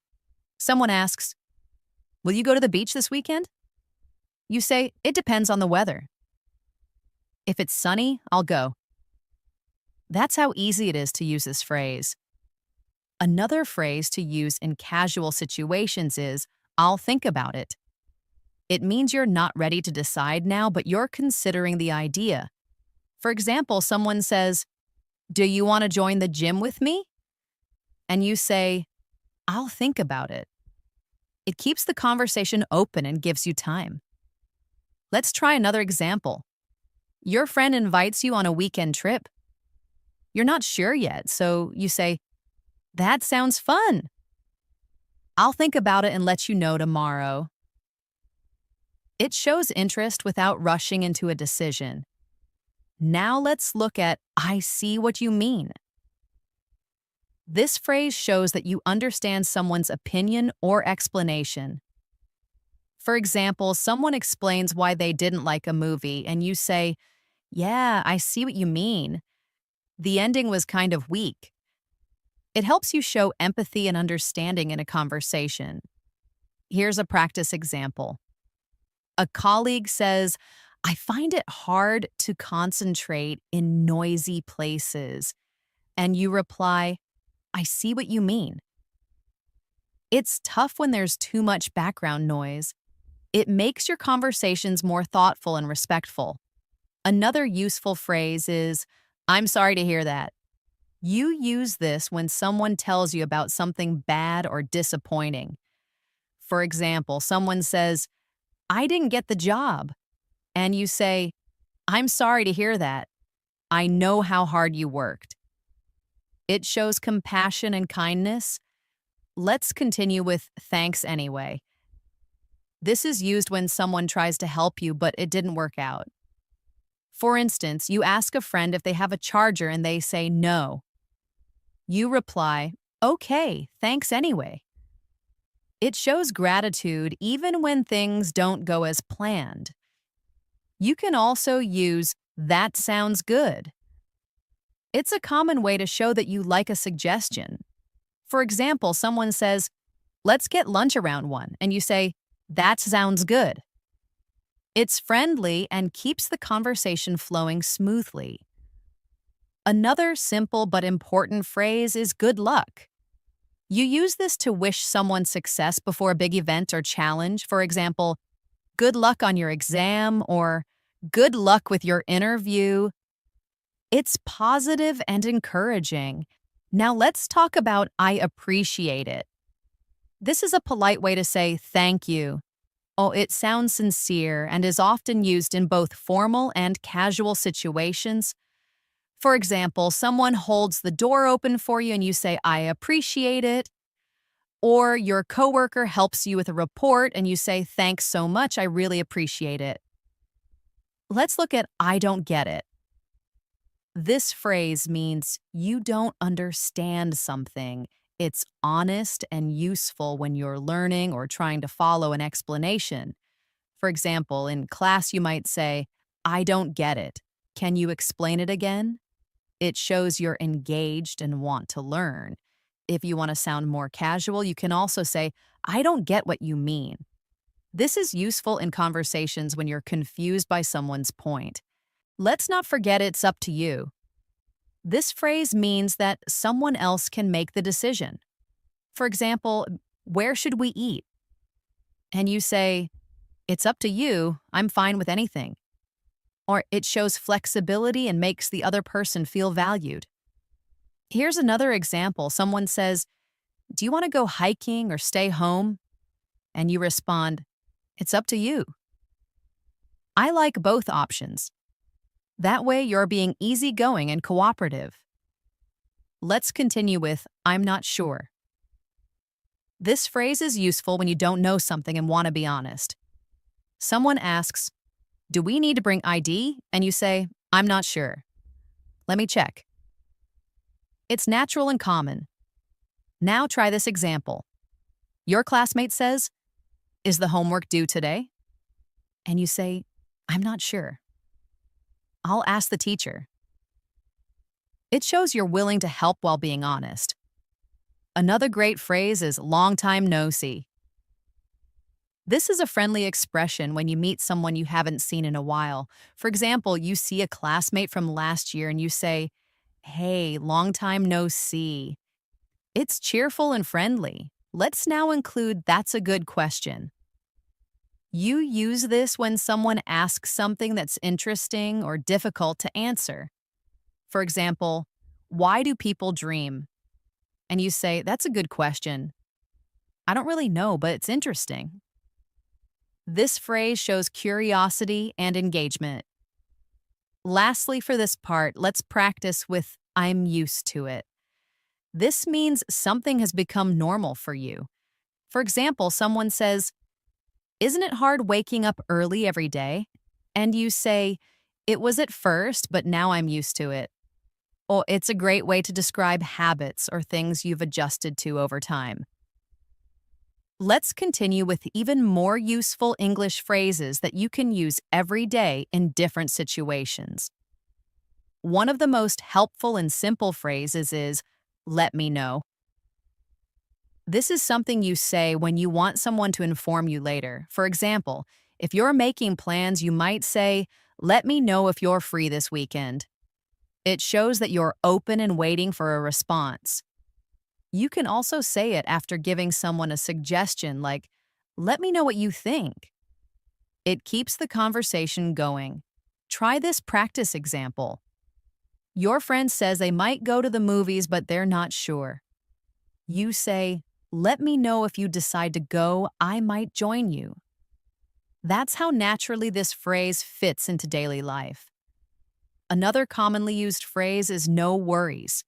Someone asks, will you go to the beach this weekend? You say, it depends on the weather. If it's sunny, I'll go. That's how easy it is to use this phrase. Another phrase to use in casual situations is, I'll think about it. It means you're not ready to decide now, but you're considering the idea. For example, someone says, do you want to join the gym with me? And you say, I'll think about it. It keeps the conversation open and gives you time. Let's try another example. Your friend invites you on a weekend trip. You're not sure yet, so you say, that sounds fun. I'll think about it and let you know tomorrow. It shows interest without rushing into a decision. Now let's look at I see what you mean. This phrase shows that you understand someone's opinion or explanation. For example, someone explains why they didn't like a movie, and you say, yeah, I see what you mean. The ending was kind of weak. It helps you show empathy and understanding in a conversation. Here's a practice example. A colleague says, I find it hard to concentrate in noisy places. And you reply, I see what you mean. It's tough when there's too much background noise. It makes your conversations more thoughtful and respectful. Another useful phrase is, I'm sorry to hear that. You use this when someone tells you about something bad or disappointing. For example, someone says, I didn't get the job. And you say, I'm sorry to hear that. I know how hard you worked. It shows compassion and kindness. Let's continue with thanks anyway. This is used when someone tries to help you, but it didn't work out. For instance, you ask a friend if they have a charger and they say no. You reply, okay, thanks anyway. It shows gratitude even when things don't go as planned. You can also use, that sounds good. It's a common way to show that you like a suggestion. For example, someone says, let's get lunch around 1, and you say, that sounds good. It's friendly and keeps the conversation flowing smoothly. Another simple but important phrase is good luck. You use this to wish someone success before a big event or challenge. For example, good luck on your exam or good luck with your interview. It's positive and encouraging. Now let's talk about I appreciate it. This is a polite way to say thank you. Oh, it sounds sincere and is often used in both formal and casual situations. For example, someone holds the door open for you and you say, I appreciate it. Or your coworker helps you with a report and you say, thanks so much, I really appreciate it. Let's look at I don't get it. This phrase means you don't understand something. It's honest and useful when you're learning or trying to follow an explanation. For example, in class you might say, I don't get it. Can you explain it again? It shows you're engaged and want to learn. If you want to sound more casual, you can also say, I don't get what you mean. This is useful in conversations when you're confused by someone's point. Let's not forget it's up to you. This phrase means that someone else can make the decision. For example, where should we eat? And you say, it's up to you, I'm fine with anything. Or it shows flexibility and makes the other person feel valued. Here's another example. Someone says, do you want to go hiking or stay home? And you respond, it's up to you. I like both options. That way you're being easygoing and cooperative. Let's continue with, I'm not sure. This phrase is useful when you don't know something and want to be honest. Someone asks, do we need to bring ID? And you say, I'm not sure. Let me check. It's natural and common. Now try this example. Your classmate says, is the homework due today? And you say, I'm not sure. I'll ask the teacher. It shows you're willing to help while being honest. Another great phrase is long time no see. This is a friendly expression when you meet someone you haven't seen in a while. For example, you see a classmate from last year and you say, hey, long time no see. It's cheerful and friendly. Let's now include that's a good question. You use this when someone asks something that's interesting or difficult to answer. For example, why do people dream? And you say, that's a good question. I don't really know, but it's interesting. This phrase shows curiosity and engagement. Lastly, for this part, let's practice with I'm used to it. This means something has become normal for you. For example, someone says, isn't it hard waking up early every day? And you say, it was at first, but now I'm used to it. Or it's a great way to describe habits or things you've adjusted to over time. Let's continue with even more useful English phrases that you can use every day in different situations. One of the most helpful and simple phrases is, let me know. This is something you say when you want someone to inform you later. For example, if you're making plans, you might say, let me know if you're free this weekend. It shows that you're open and waiting for a response. You can also say it after giving someone a suggestion like, let me know what you think. It keeps the conversation going. Try this practice example. Your friend says they might go to the movies, but they're not sure. You say, let me know if you decide to go, I might join you. That's how naturally this phrase fits into daily life. Another commonly used phrase is no worries.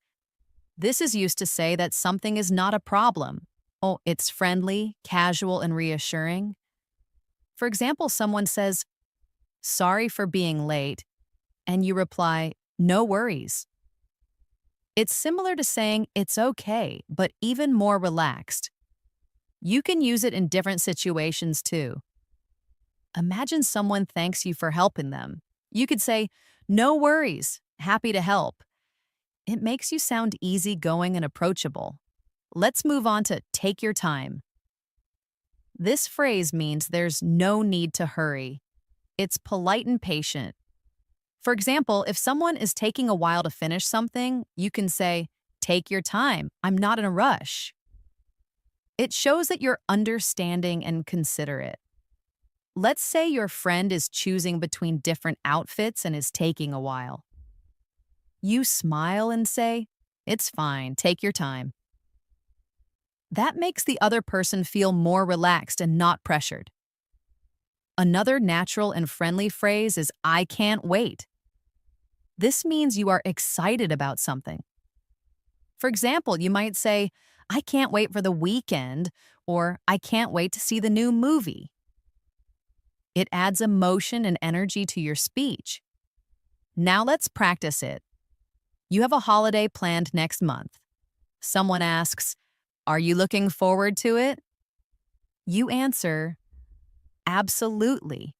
This is used to say that something is not a problem. Oh, it's friendly, casual, and reassuring. For example, someone says, sorry for being late, and you reply, no worries. It's similar to saying it's okay, but even more relaxed. You can use it in different situations too. Imagine someone thanks you for helping them. You could say, no worries, happy to help. It makes you sound easygoing and approachable. Let's move on to take your time. This phrase means there's no need to hurry. It's polite and patient. For example, if someone is taking a while to finish something, you can say, take your time, I'm not in a rush. It shows that you're understanding and considerate. Let's say your friend is choosing between different outfits and is taking a while. You smile and say, it's fine, take your time. That makes the other person feel more relaxed and not pressured. Another natural and friendly phrase is I can't wait. This means you are excited about something. For example, you might say, I can't wait for the weekend, or I can't wait to see the new movie. It adds emotion and energy to your speech. Now let's practice it. You have a holiday planned next month. Someone asks, are you looking forward to it? You answer, absolutely.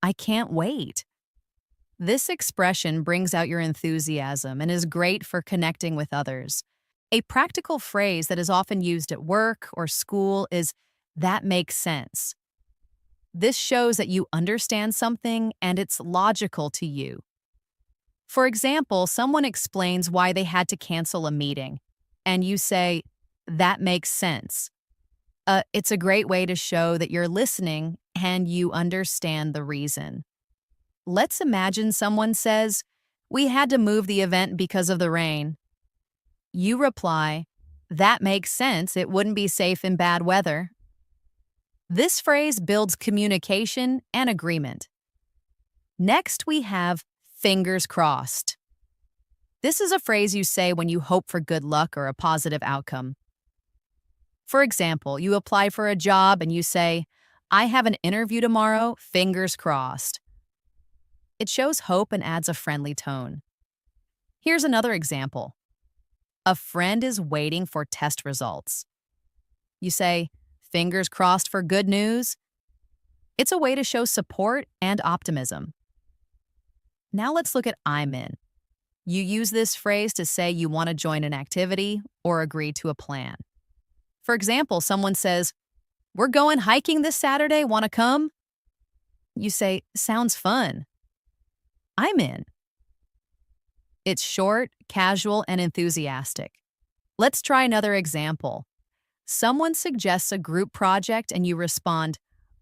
I can't wait. This expression brings out your enthusiasm and is great for connecting with others. A practical phrase that is often used at work or school is, that makes sense. This shows that you understand something and it's logical to you. For example, someone explains why they had to cancel a meeting, and you say, that makes sense. It's a great way to show that you're listening and you understand the reason. Let's imagine someone says, we had to move the event because of the rain. You reply, that makes sense. It wouldn't be safe in bad weather. This phrase builds communication and agreement. Next, we have fingers crossed. This is a phrase you say when you hope for good luck or a positive outcome. For example, you apply for a job and you say, I have an interview tomorrow, fingers crossed. It shows hope and adds a friendly tone. Here's another example. A friend is waiting for test results. You say, fingers crossed for good news. It's a way to show support and optimism. Now let's look at I'm in. You use this phrase to say you want to join an activity or agree to a plan. For example, someone says, we're going hiking this Saturday, want to come? You say, sounds fun. I'm in. It's short, casual, and enthusiastic. Let's try another example. Someone suggests a group project and you respond,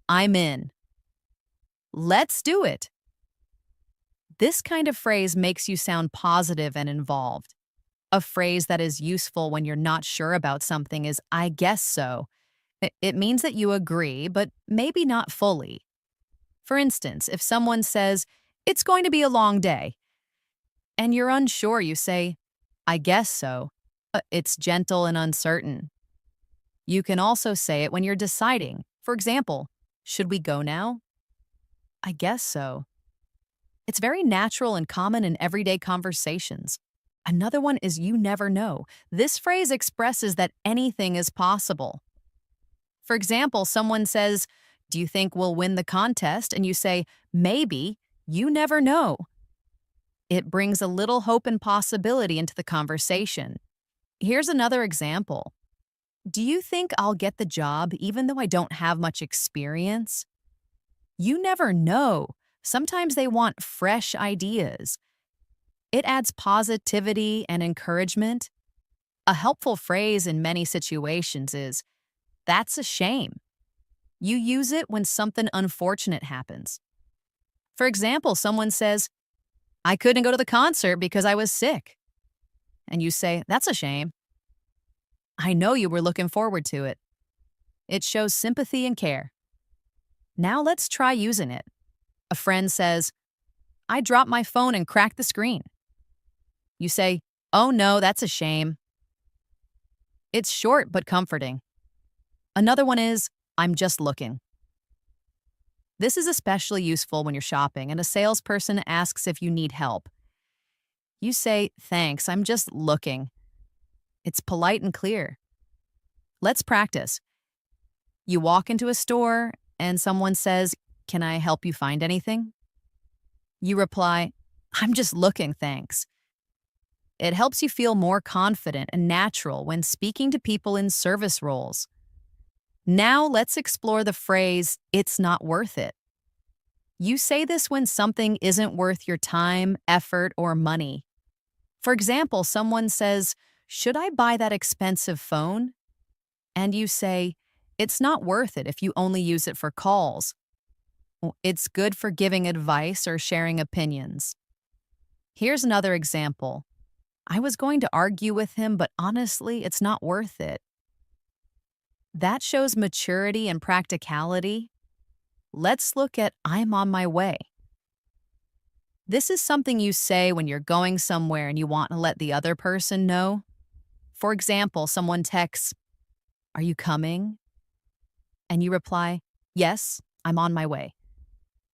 I'm in. Let's do it. This kind of phrase makes you sound positive and involved. A phrase that is useful when you're not sure about something is, I guess so. It means that you agree, but maybe not fully. For instance, if someone says, it's going to be a long day, and you're unsure, you say, I guess so. It's gentle and uncertain. You can also say it when you're deciding. For example, should we go now? I guess so. It's very natural and common in everyday conversations. Another one is you never know. This phrase expresses that anything is possible. For example, someone says, do you think we'll win the contest? And you say, maybe, you never know. It brings a little hope and possibility into the conversation. Here's another example. Do you think I'll get the job even though I don't have much experience? You never know. Sometimes they want fresh ideas. It adds positivity and encouragement. A helpful phrase in many situations is, that's a shame. You use it when something unfortunate happens. For example, someone says, I couldn't go to the concert because I was sick. And you say, that's a shame. I know you were looking forward to it. It shows sympathy and care. Now let's try using it. A friend says, I dropped my phone and cracked the screen. You say, oh no, that's a shame. It's short but comforting. Another one is, I'm just looking. This is especially useful when you're shopping and a salesperson asks if you need help. You say, thanks, I'm just looking. It's polite and clear. Let's practice. You walk into a store and someone says, can I help you find anything? You reply, I'm just looking, thanks. It helps you feel more confident and natural when speaking to people in service roles. Now let's explore the phrase, it's not worth it. You say this when something isn't worth your time, effort, or money. For example, someone says, should I buy that expensive phone? And you say, it's not worth it if you only use it for calls. It's good for giving advice or sharing opinions. Here's another example. I was going to argue with him, but honestly, it's not worth it. That shows maturity and practicality. Let's look at I'm on my way. This is something you say when you're going somewhere and you want to let the other person know. For example, someone texts, are you coming? And you reply, yes, I'm on my way.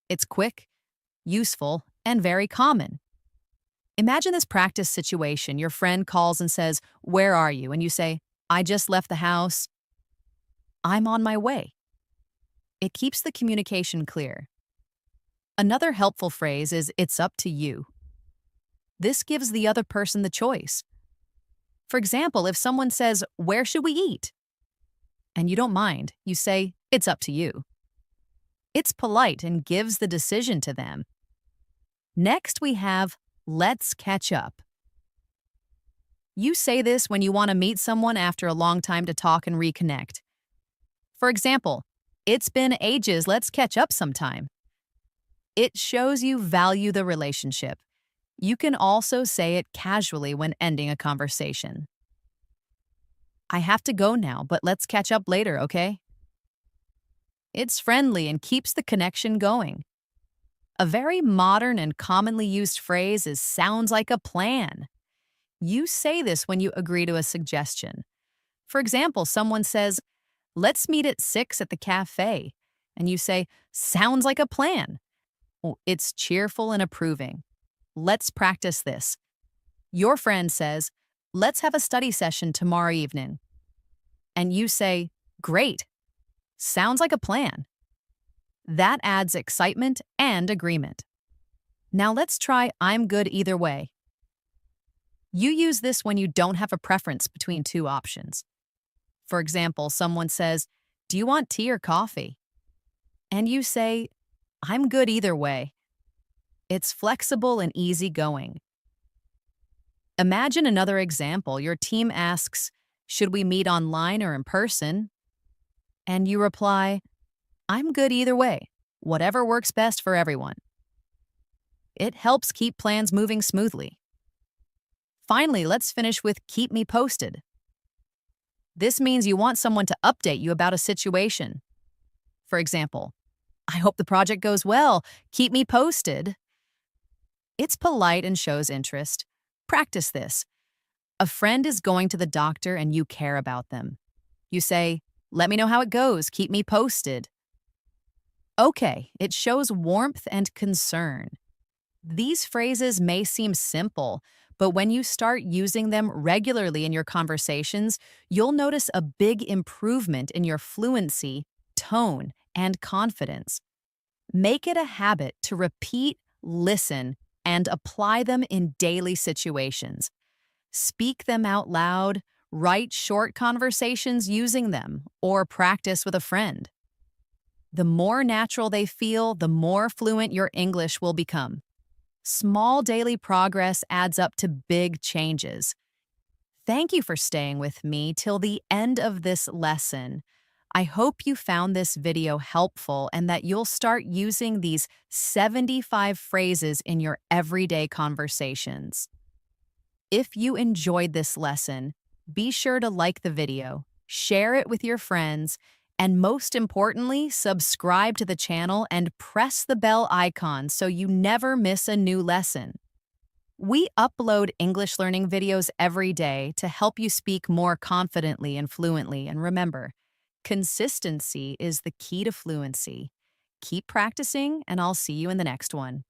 It's quick, useful, and very common. Imagine this practice situation. Your friend calls and says, where are you? And you say, I just left the house. I'm on my way. It keeps the communication clear. Another helpful phrase is, it's up to you. This gives the other person the choice. For example, if someone says, where should we eat? And you don't mind, you say, it's up to you. It's polite and gives the decision to them. Next, we have, let's catch up. You say this when you want to meet someone after a long time to talk and reconnect. For example, it's been ages, let's catch up sometime. It shows you value the relationship. You can also say it casually when ending a conversation. I have to go now, but let's catch up later, okay? It's friendly and keeps the connection going. A very modern and commonly used phrase is sounds like a plan. You say this when you agree to a suggestion. For example, someone says, let's meet at 6 at the cafe. And you say, sounds like a plan. Oh, it's cheerful and approving. Let's practice this. Your friend says, let's have a study session tomorrow evening. And you say, great. Sounds like a plan. That adds excitement and agreement. Now let's try I'm good either way. You use this when you don't have a preference between two options. For example, someone says, do you want tea or coffee? And you say, I'm good either way. It's flexible and easygoing. Imagine another example. Your team asks, should we meet online or in person? And you reply, I'm good either way, whatever works best for everyone. It helps keep plans moving smoothly. Finally, let's finish with keep me posted. This means you want someone to update you about a situation. For example, I hope the project goes well. Keep me posted. It's polite and shows interest. Practice this. A friend is going to the doctor and you care about them. You say, let me know how it goes. Keep me posted. Okay, it shows warmth and concern. These phrases may seem simple, but when you start using them regularly in your conversations, you'll notice a big improvement in your fluency, tone, and confidence. Make it a habit to repeat, listen, and apply them in daily situations. Speak them out loud, write short conversations using them, or practice with a friend. The more natural they feel, the more fluent your English will become. Small daily progress adds up to big changes. Thank you for staying with me till the end of this lesson. I hope you found this video helpful and that you'll start using these 75 phrases in your everyday conversations. If you enjoyed this lesson, be sure to like the video, share it with your friends, and most importantly, subscribe to the channel and press the bell icon so you never miss a new lesson. We upload English learning videos every day to help you speak more confidently and fluently. And remember, consistency is the key to fluency. Keep practicing, and I'll see you in the next one.